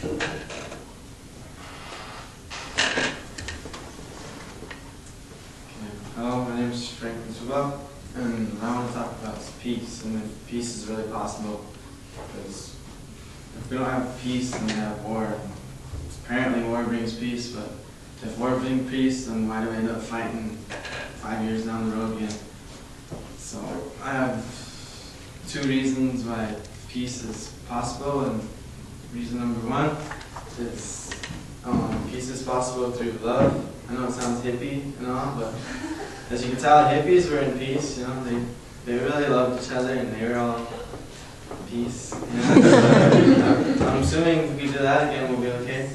Hello, my name is Franklin Suba, and I want to talk about peace, and if peace is really possible. Because if we don't have peace, then we have war. Apparently war brings peace, but if war brings peace, then why do we end up fighting 5 years down the road again? So I have 2 reasons why peace is possible, and reason number 1 is peace is possible through love. I know it sounds hippie and all, but as you can tell, hippies were in peace. You know, they really loved each other, and they were all in peace. You know? I'm assuming if we do that again, we'll be okay.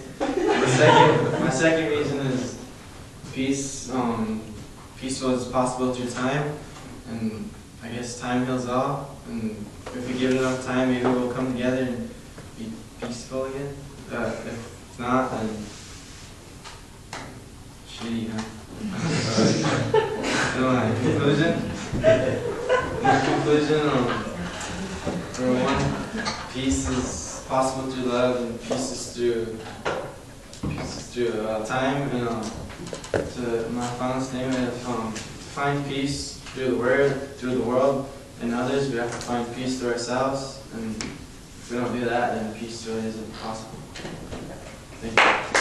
My second reason is peace. Peace was possible through time, and I guess time heals all. And if we give it enough time, maybe we'll come together and be peaceful again. If not, then shitty, huh? So my conclusion, number 1, peace is possible through love, and peace is through time. And to my final statement, to find peace through the word, through the world, and others, we have to find peace through ourselves. And if we don't do that, then peace really isn't possible. Thank you.